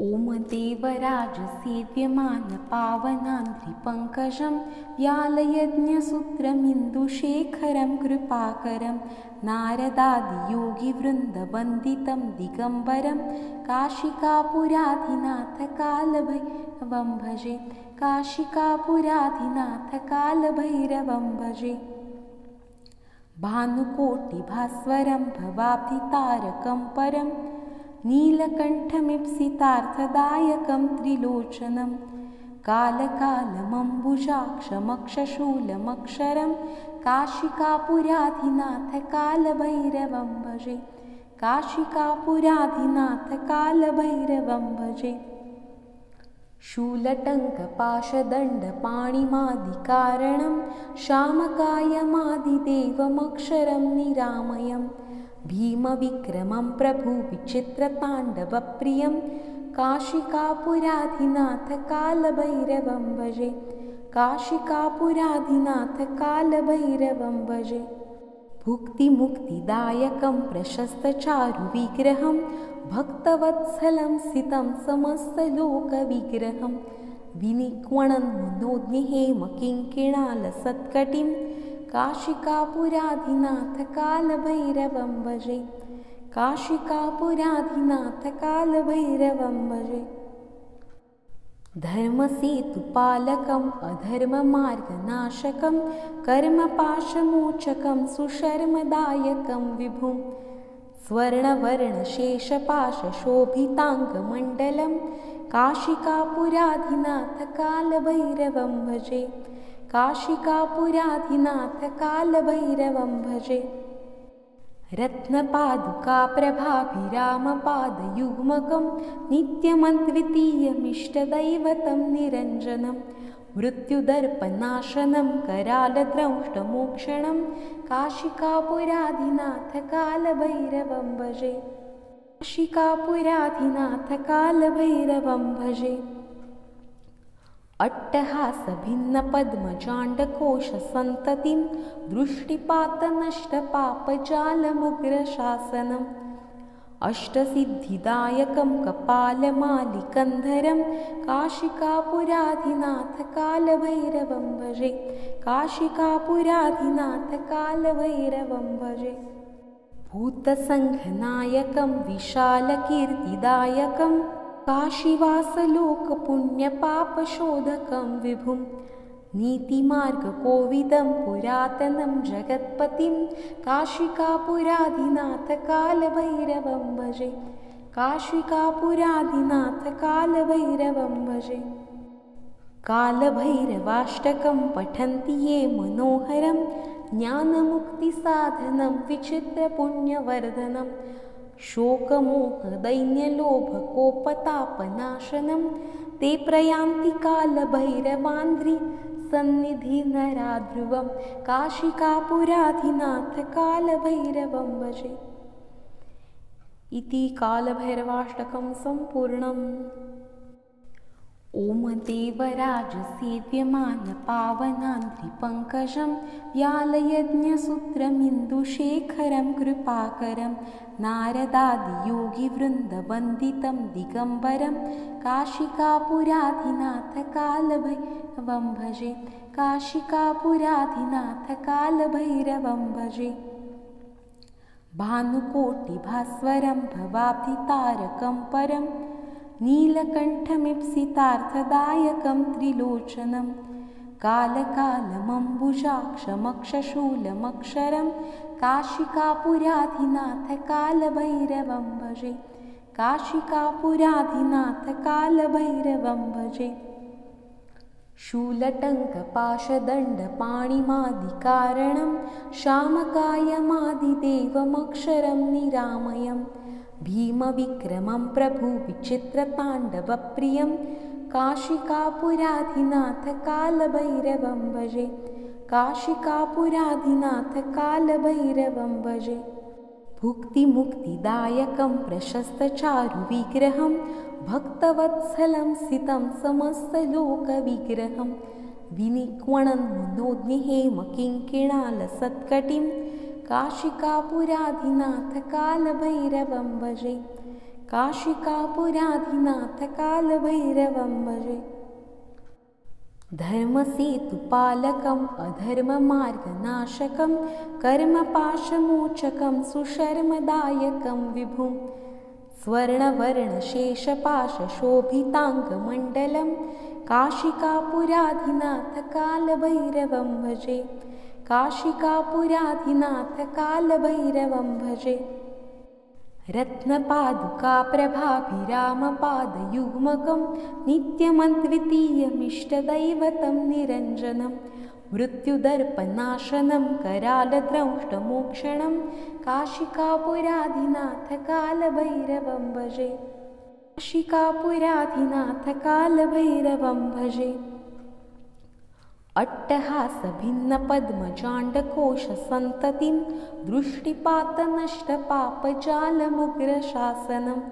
ॐ देवराजसेव्यमानपावनान्द्रिपङ्कजं व्यालयज्ञसूत्रमिन्दुशेखरं कृपाकरं नारदादियोगिवृन्दवन्दितं दिगम्बरं काशिकापुराधिनाथकालभैरवं भजे। काशिकापुराधिनाथकालभैरवं भजे। भानुकोटिभास्वरं भवाब्धितारकं परं नीलकण्ठमीप्सितार्थदायकं त्रिलोचनं कालकालमम्बुजाक्षमक्षशूलमक्षरं काशिकापुराधिनाथकालभैरवं भजे। काशिकापुराधिनाथकालभैरवं भजे। शूलटङ्कपाशदण्डपाणिमादिकारणं शामकायमादिदेवमक्षरं निरामयं भीमविक्रमं प्रभुविचित्रताण्डवप्रियं काशिकापुराधिनाथकालभैरवं भजे। काशिकापुराधिनाथकालभैरवं भजे। भुक्तिमुक्तिदायकं प्रशस्तचारुविग्रहं भक्तवत्सलं सितं समस्तलोकविग्रहं विनिक्वणं मनोज्ञहेमकिङ्किणालसत्कटिं काशिकापुराधिनाथकालभैरवं भजे। काशिकापुराधिनाथकालभैरवं भजे। धर्मसेतुपालकम् अधर्ममार्गनाशकं कर्मपाशमोचकं सुशर्मदायकं विभुं स्वर्णवर्णशेषपाशशोभिताङ्गमण्डलं काशिकापुराधिनाथकालभैरवं भजे। काशिकापुराधिनाथकालभैरवं भजे। रत्नपादुकाप्रभाभिरामपादयुग्मकं नित्यमद्वितीयमिष्टदैवतं निरञ्जनं मृत्युदर्पनाशनं करालद्रंष्टमोक्षणं काशिकापुराधिनाथकालभैरवं भजे। काशिकापुराधिनाथकालभैरवं भजे। अट्टहासभिन्नपद्मजाण्डकोशसन्ततिं दृष्टिपातनष्टपापजालमुग्रशासनम् अष्टसिद्धिदायकं कपालमालिकन्धरं काशिकापुराधिनाथकालभैरवं भजे। काशिकापुराधिनाथकालभैरवं भजे। भूतसङ्घनायकं विशालकीर्तिदायकं काशीवासलोकपुण्यपापशोधकं विभुं नीतिमार्गकोविदं पुरातनं जगत्पतिं काशिकापुराधिनाथकालभैरवं भजे। काशिकापुराधिनाथकालभैरवं भजे। कालभैरवाष्टकं पठन्ति ये मनोहरं ज्ञानमुक्तिसाधनं विचित्रपुण्यवर्धनं शोकमोहदैन्यलोभकोपतापनाशनं ते प्रयान्ति कालभैरवान्द्रिसन्निधिनराध्रुवं काशिकापुराधिनाथकालभैरवं भजे। इति कालभैरवाष्टकं सम्पूर्णम्। ॐ देवराजसेव्यमानपावनान्द्रिपङ्कजं व्यालयज्ञसूत्रमिन्दुशेखरं कृपाकरं नारदादियोगिवृन्दवन्दितं दिगम्बरं काशिकापुराधिनाथकालभैरवं भजे। काशिकापुराधिनाथकालभैरवं भजे। भानुकोटिभास्वरं भवाब्धितारकं परं नीलकण्ठमीप्सितार्थदायकं त्रिलोचनं कालकालमम्बुजाक्षमक्षशूलमक्षरं काशिकापुराधिनाथकालभैरवं भजे। काशिकापुराधिनाथकालभैरवं भजे। शूलटङ्कपाशदण्डपाणिमादिकारणं शामकायमादिदेवमक्षरं निरामयं भीमविक्रमं प्रभुविचित्रताण्डवप्रियं काशिकापुराधिनाथकालभैरवं भजे। काशिकापुराधिनाथकालभैरवं भजे। भुक्तिमुक्तिदायकं प्रशस्तचारुविग्रहं भक्तवत्सलं सितं समस्तलोकविग्रहं विनिक्वणं मनोज्ञहेमकिङ्किणालसत्कटिं काशिकापुराधिनाथकालभैरवं भजे। काशिकापुराधिनाथ कालभैरवं भजे। धर्मसेतुपालकम् अधर्ममार्गनाशकं कर्मपाशमोचकं सुशर्मदायकं विभुं स्वर्णवर्णशेषपाशशोभिताङ्गमण्डलं काशिकापुराधिनाथ कालभैरवं भजे। काशिकापुराधिनाथ कालभैरवं भजे। रत्नपादुकाप्रभाभिरामपादयुग्मकं नित्यमद्वितीयमिष्टदैवतं निरञ्जनं मृत्युदर्पनाशनं करालद्रंष्टमोक्षणं काशिकापुराधिनाथ कालभैरवं भजे। काशिकापुराधिनाथ कालभैरवं भजे। अट्टहासभिन्नपद्मजाण्डकोशसन्ततिं दृष्टिपातनष्टपापजालमुग्रशासनम्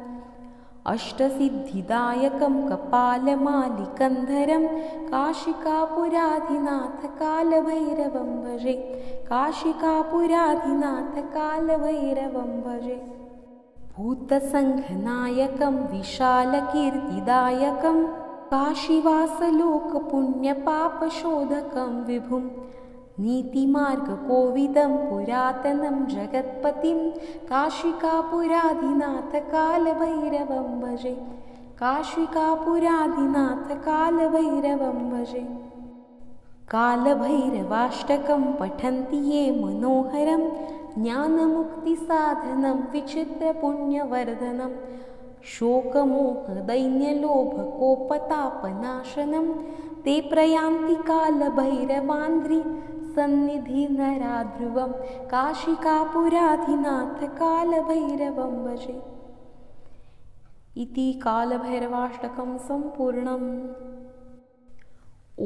अष्टसिद्धिदायकं कपालमालिकन्धरं काशिकापुराधिनाथ कालभैरवं भजे। काशिकापुराधिनाथ कालभैरवं भजे। भूतसङ्घनायकं विशालकीर्तिदायकं काशीवासलोकपुण्यपापशोधकं विभुं नीतिमार्गकोविदं पुरातनं जगत्पतिं काशिकापुराधिनाथ कालभैरवं भजे। काशिकापुराधिनाथ कालभैरवं भजे। कालभैरवाष्टकं पठन्ति ये मनोहरं ज्ञानमुक्तिसाधनं विचित्रपुण्यवर्धनं शोकमोहदैन्यलोभकोपतापनाशनं ते प्रयान्ति कालभैरवान्ध्रि सन्निधिनराध्रुवं काशिकापुराधिनाथ कालभैरवं भजे। इति कालभैरवाष्टकं सम्पूर्णम्। ॐ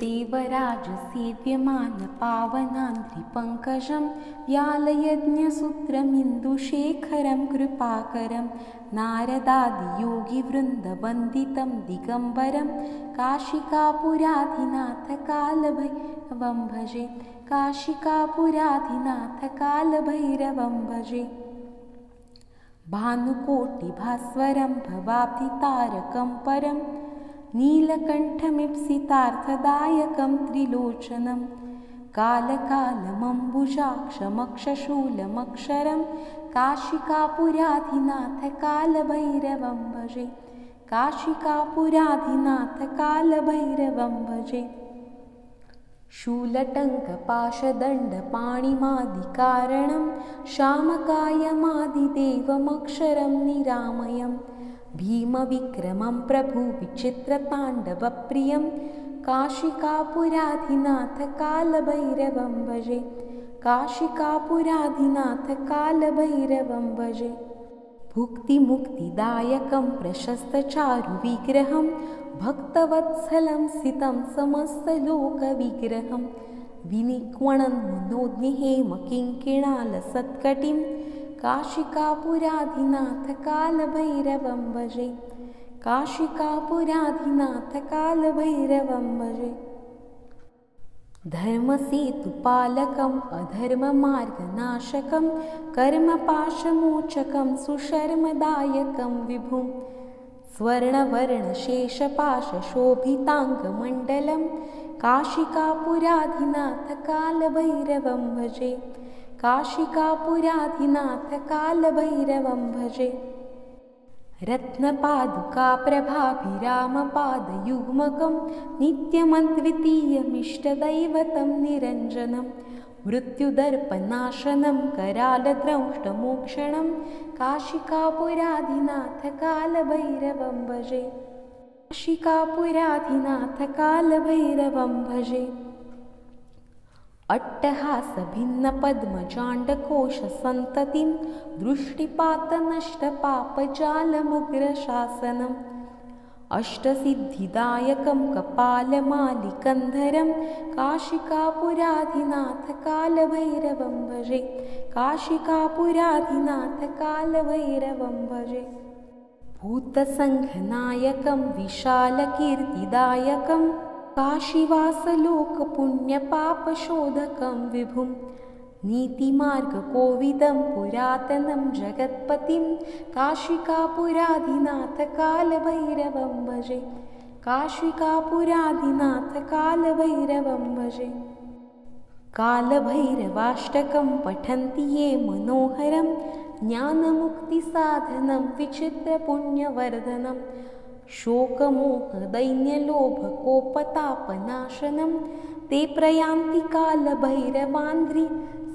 देवराजसेव्यमानपावनान्ध्रिपङ्कजं व्यालयज्ञसूत्रमिन्दुशेखरं कृपाकरं नारदादियोगिवृन्दवन्दितं दिगम्बरं काशिकापुराधिनाथ कालभैरवं भजे। काशिकापुराधिनाथ कालभैरवं भजे। भानुकोटिभास्वरं भवाब्धितारकं परं नीलकण्ठमीप्सितार्थदायकं त्रिलोचनं कालकालमम्बुजाक्षमक्षशूलमक्षरं काशिकापुराधिनाथ कालभैरवं भजे। काशिकापुराधिनाथ कालभैरवं भजे। शूलटङ्कपाशदण्डपाणिमादिकारणं शामकायमादिदेवमक्षरं निरामयं भीमविक्रमं प्रभुविचित्रताण्डवप्रियं काशिकापुराधिनाथ कालभैरवं भजे। काशिकापुराधिनाथ कालभैरवं भजे। भुक्तिमुक्तिदायकं प्रशस्तचारुविग्रहं भक्तवत्सलं सितं समस्तलोकविग्रहं विनिक्वणं मनोज्ञहेमकिङ्किणालसत्कटिं काशिकापुराधिनाथ कालभैरवं भजे। काशिकापुराधिनाथ कालभैरवं भजे। धर्मसेतुपालकम् अधर्ममार्गनाशकं कर्मपाशमोचकं सुशर्मदायकं विभुं स्वर्णवर्णशेषपाशशोभिताङ्गमण्डलं काशिकापुराधिनाथ कालभैरवं भजे। काशिकापुराधिनाथ कालभैरवं भजे। रत्नपादुकाप्रभाभिरामपादयुग्मकं नित्यमद्वितीयमिष्टदैवतं निरञ्जनं मृत्युदर्पनाशनं करालद्रंष्टमोक्षणं काशिकापुराधिनाथ कालभैरवं भजे। काशिकापुराधिनाथ कालभैरवं भजे। अट्टहासभिन्नपद्मजाण्डकोशसन्ततिं दृष्टिपातनष्टपापजालमुग्रशासनम् अष्टसिद्धिदायकं कपालमालिकन्धरं काशिकापुराधिनाथ कालभैरवं भजे। काशिकापुराधिनाथ कालभैरवं भजे। भूतसङ्घनायकं विशालकीर्तिदायकं काशीवासलोकपुण्यपापशोधकं विभुं नीतिमार्गकोविदं पुरातनं जगत्पतिं काशिकापुराधिनाथकालभैरवं भजे काशिकापुराधिनाथकालभैरवं भजे। कालभैरवाष्टकं पठन्ति ये मनोहरं ज्ञानमुक्तिसाधनं विचित्रपुण्यवर्धनं शोकमोहदैन्यलोभकोपतापनाशनं ते प्रयान्ति कालभैरवान्ध्री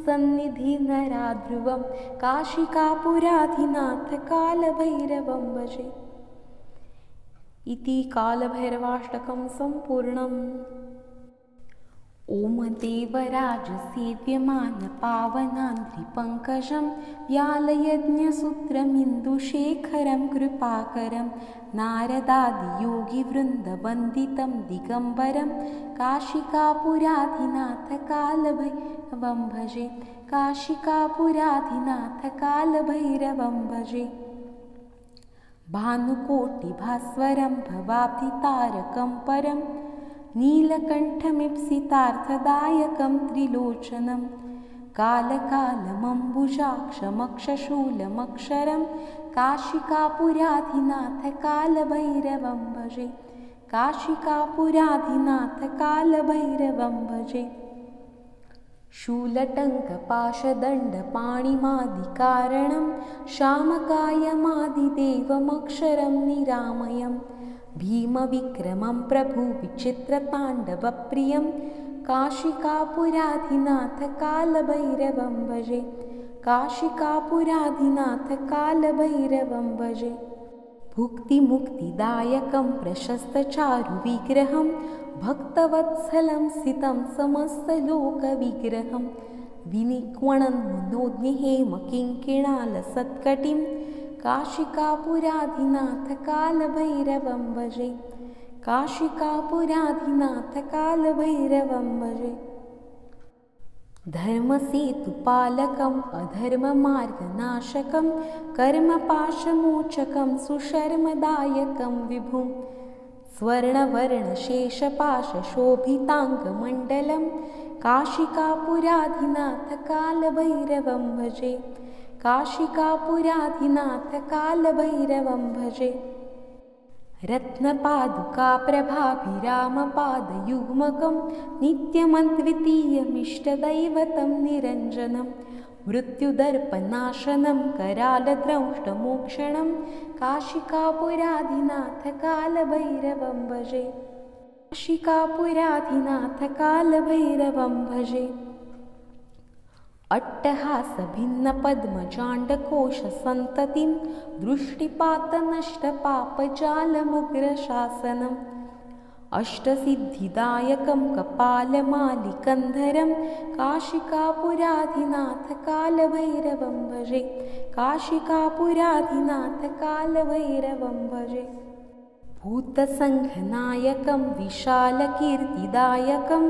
सन्निधिनराध्रुवं काशिकापुराधिनाथकालभैरवं भजे। इति कालभैरवाष्टकं सम्पूर्णम्। ॐ देवराजसेव्यमानपावनान्ध्रिपङ्कजं व्यालयज्ञसूत्रमिन्दुशेखरं कृपाकरं नारदादियोगिवृन्दवन्दितं दिगम्बरं काशिकापुराधिनाथकालभैरवं भजे काशिकापुराधिनाथकालभैरवं भजे। भानुकोटिभास्वरं भवाब्धितारकं परं नीलकण्ठमीप्सितार्थदायकं त्रिलोचनं कालकालमम्बुजाक्षमक्षशूलमक्षरं काशिकापुराधिनाथकालभैरवं भजे काशिकापुराधिनाथकालभैरवं भजे। शूलटङ्कपाशदण्डपाणिमादिकारणं शामकायमादिदेवमक्षरं निरामयं भीमविक्रमं प्रभुविचित्रताण्डवप्रियं काशिकापुराधिनाथकालभैरवं भजे काशिकापुराधिनाथकालभैरवं भजे। भुक्तिमुक्तिदायकं प्रशस्तचारुविग्रहं भक्तवत्सलं सितं समस्तलोकविग्रहं विनिक्वणं मनोज्ञहेमकिङ्किणालसत्कटिं काशिकापुराधिनाथकालभैरवं भजे काशिकापुराधिनाथकालभैरवं भजे। धर्मसेतुपालकम् अधर्ममार्गनाशकं कर्मपाशमोचकं सुशर्मदायकं विभुं स्वर्णवर्णशेषपाशशोभिताङ्गमण्डलं काशिकापुराधिनाथकालभैरवं भजे काशिकापुराधिनाथकालभैरवं भजे। रत्नपादुकाप्रभाभिरामपादयुग्मकं नित्यमद्वितीयमिष्टदैवतं निरञ्जनं मृत्युदर्पनाशनं करालद्रंष्टमोक्षणं काशिकापुराधिनाथकालभैरवं भजे काशिकापुराधिनाथकालभैरवं भजे। अट्टहासभिन्नपद्मजाण्डकोशसन्ततिं दृष्टिपातनष्टपापजालमुग्रशासनम् अष्टसिद्धिदायकं कपालमालिकन्धरं काशिकापुराधिनाथकालभैरवं भजे काशिकापुराधिनाथकालभैरवं भजे। भूतसङ्घनायकं विशालकीर्तिदायकं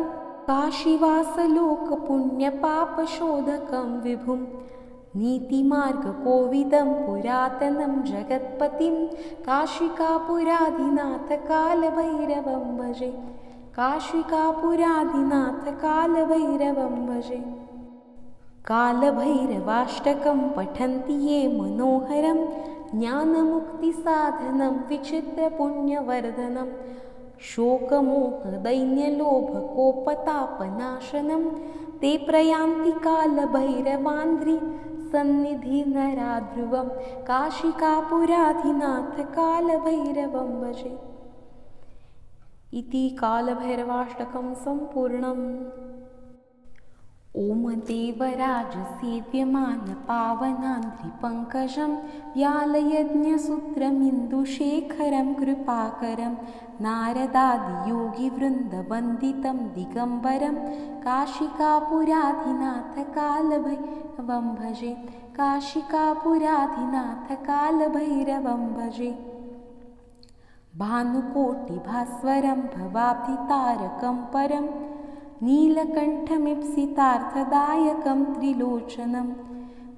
काशीवासलोकपुण्यपापशोधकं विभुं नीतिमार्गकोविदं पुरातनं जगत्पतिं काशिकापुराधिनाथकालभैरवं भजे काशिकापुराधिनाथकालभैरवं भजे। कालभैरवाष्टकं पठन्ति ये मनोहरं ज्ञानमुक्तिसाधनं विचित्रपुण्यवर्धनं शोकमोहदैन्यलोभकोपतापनाशनं ते प्रयान्ति कालभैरवान्ध्री सन्निधिनराध्रुवं काशिकापुराधिनाथकालभैरवं भजे। इति कालभैरवाष्टकं सम्पूर्णम्। ॐ देवराजसेव्यमानपावनान्ध्रिपङ्कजं व्यालयज्ञसूत्रमिन्दुशेखरं कृपाकरं नारदादियोगिवृन्दवन्दितं दिगम्बरं काशिकापुराधिनाथकालभैरवं भजे काशिकापुराधिनाथकालभैरवं भजे। भानुकोटिभास्वरं भवाब्धितारकं परं नीलकण्ठमीप्सितार्थदायकं त्रिलोचनं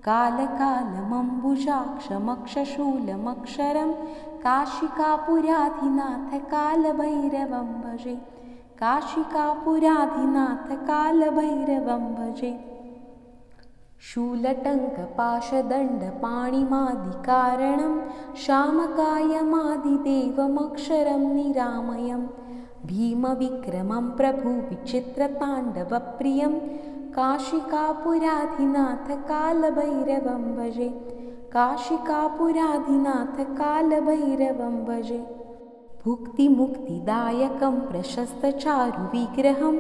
कालकालमम्बुजाक्षमक्षशूलमक्षरं काशिकापुराधिनाथकालभैरवं भजे काशिकापुराधिनाथकालभैरवं भजे। शूलटङ्कपाशदण्डपाणिमादिकारणं श्यामकायमादिदेवमक्षरं निरामयं भीमविक्रमं प्रभुविचित्रताण्डवप्रियं काशिकापुराधिनाथकालभैरवं भजे काशिकापुराधिनाथकालभैरवं भजे भुक्तिमुक्तिदायकं प्रशस्तचारुविग्रहं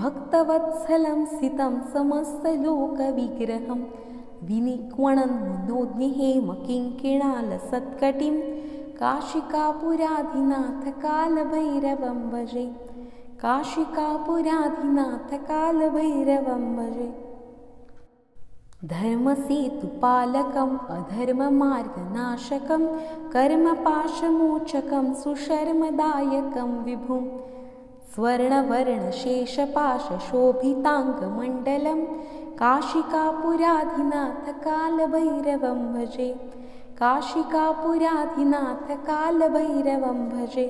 भक्तवत्सलं सितं समस्तलोकविग्रहं विनिक्वणन्मुनोज्ञहेमकिङ्किणालसत्कटिं काशिकापुराधिनाथकालभैरवं भजे काशिकापुराधिनाथकालभैरवं भजे धर्मसेतुपालकम् अधर्ममार्गनाशकं कर्मपाशमोचकं सुशर्मदायकं विभुं स्वर्णवर्णशेषपाशशोभिताङ्गमण्डलं काशिकापुराधिनाथकालभैरवं भजे काशिकापुराधिनाथकालभैरवं भजे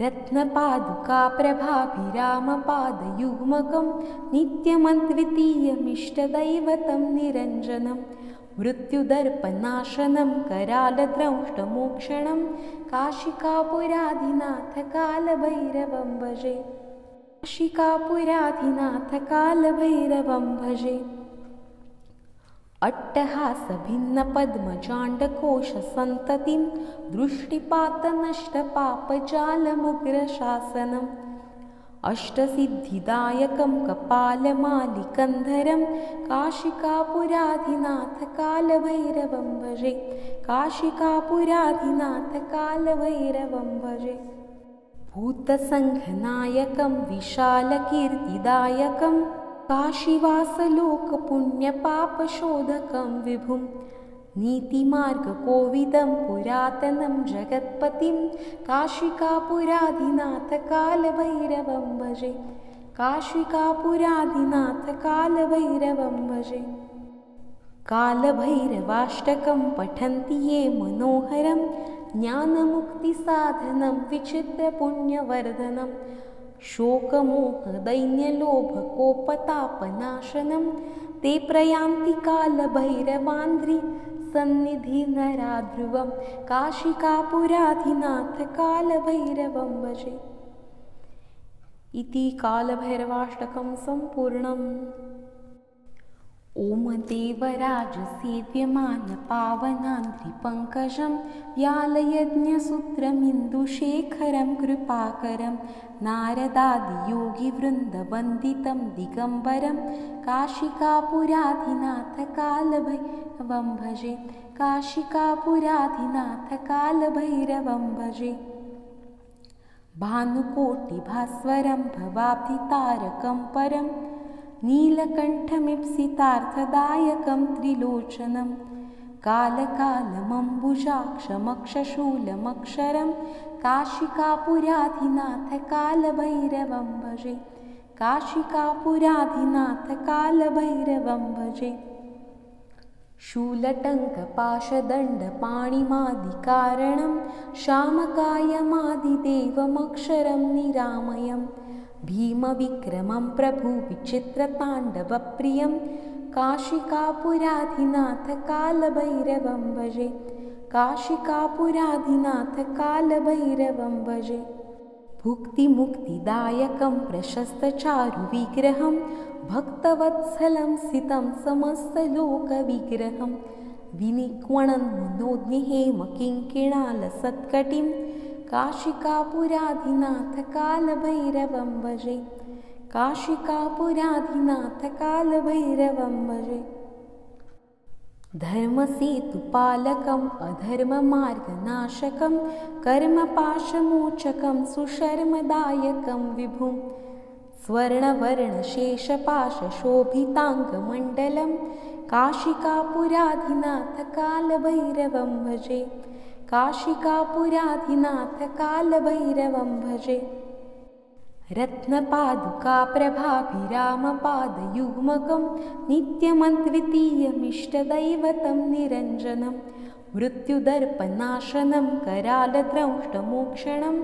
रत्नपादुकाप्रभाभिरामपादयुग्मकं नित्यमद्वितीयमिष्टदैवतं निरञ्जनं मृत्युदर्पनाशनं करालद्रंष्टमोक्षणं काशिकापुराधिनाथकालभैरवं भजे काशिकापुराधिनाथकालभैरवं भजे अट्टहासभिन्नपद्मजाण्डकोशसन्ततिं दृष्टिपातनष्टपापजालमुग्रशासनम् अष्टसिद्धिदायकं कपालमालिकन्धरं काशिकापुराधिनाथकालभैरवं भजे काशिकापुराधिनाथकालभैरवं भजे भूतसङ्घनायकं विशालकीर्तिदायकं काशीवासलोकपुण्यपापशोधकं विभुं नीतिमार्गकोविदं पुरातनं जगत्पतिं काशिकापुराधिनाथकालभैरवं भजे काशिकापुराधिनाथकालभैरवं भजे कालभैरवाष्टकं पठन्ति ये मनोहरं ज्ञानमुक्तिसाधनं विचित्रपुण्यवर्धनं शोकमोहदैन्यलोभकोपतापनाशनं ते प्रयान्ति कालभैरवान्ध्रिसन्निधिनराध्रुवं काशिकापुराधिनाथकालभैरवं भजे। इति कालभैरवाष्टकं सम्पूर्णम्। ॐ देवराजसेव्यमानपावनान्ध्रिपङ्कजं व्यालयज्ञसूत्रमिन्दुशेखरं कृपाकरं नारदादियोगिवृन्दवन्दितं दिगम्बरं काशिकापुराधिनाथकालभैरवं भजे काशिकापुराधिनाथकालभैरवं भजे। भानुकोटिभास्वरं भवाब्धितारकं परं नीलकण्ठमीप्सितार्थदायकं त्रिलोचनं कालकालमम्बुजाक्षमक्षशूलमक्षरं काशिकापुराधिनाथकालभैरवं भजे काशिकापुराधिनाथकालभैरवं भजे। शूलटङ्कपाशदण्डपाणिमादिकारणं श्यामकायमादिदेवमक्षरं निरामयं भीमविक्रमं प्रभुविचित्रताण्डवप्रियं काशिकापुराधिनाथकालभैरवं भजे काशिकापुराधिनाथकालभैरवं भजे। भुक्तिमुक्तिदायकं प्रशस्तचारुविग्रहं भक्तवत्सलं सितं समस्तलोकविग्रहं विनिक्वणन्मुनोज्ञहेमकिङ्किणालसत्कटिं काशिकापुराधिनाथकालभैरवं भजे काशिकापुराधिनाथकालभैरवं भजे। धर्मसेतुपालकम् अधर्ममार्गनाशकं कर्मपाशमोचकं सुशर्मदायकं विभुं स्वर्णवर्णशेषपाशशोभिताङ्गमण्डलं काशिकापुराधिनाथकालभैरवं भजे काशिकापुराधिनाथकालभैरवं भजे। रत्नपादुकाप्रभाभिरामपादयुग्मकं नित्यमद्वितीयमिष्टदैवतं निरञ्जनं मृत्युदर्पनाशनं करालद्रंष्टमोक्षणं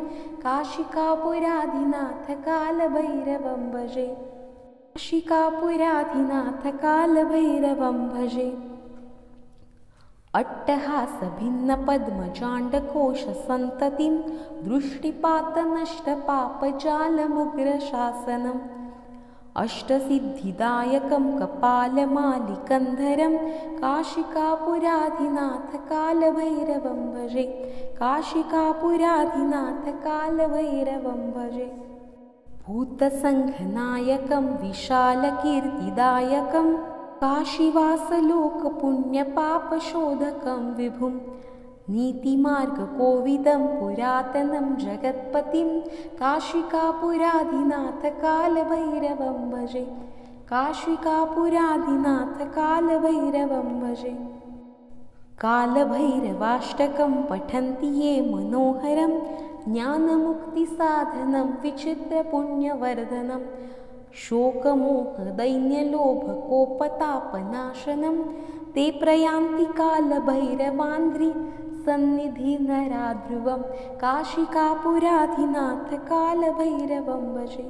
काशिकापुराधिनाथकालभैरवं भजे काशिकापुराधिनाथ कालभैरवं भजे। अट्टहासभिन्नपद्मजाण्डकोशसन्ततिं दृष्टिपातनष्टपापजालमुग्रशासनम् अष्टसिद्धिदायकं कपालमालिकन्धरं काशिकापुराधिनाथ कालभैरवं भजे। काशिकापुराधिनाथ कालभैरवं भजे। भूतसङ्घनायकं विशालकीर्तिदायकं काशीवासलोकपुण्यपापशोधकं विभुं नीतिमार्गकोविदं पुरातनं जगत्पतिं काशिकापुराधिनाथ कालभैरवं भजे। काशिकापुराधिनाथ कालभैरवं भजे। कालभैरवाष्टकं पठन्ति ये मनोहरं ज्ञानमुक्तिसाधनं विचित्रपुण्यवर्धनं शोकमोहदैन्यलोभकोपतापनाशनं ते प्रयान्ति कालभैरवाङ्घ्रि सन्निधिनराध्रुवं काशिकापुराधिनाथ कालभैरवं भजे।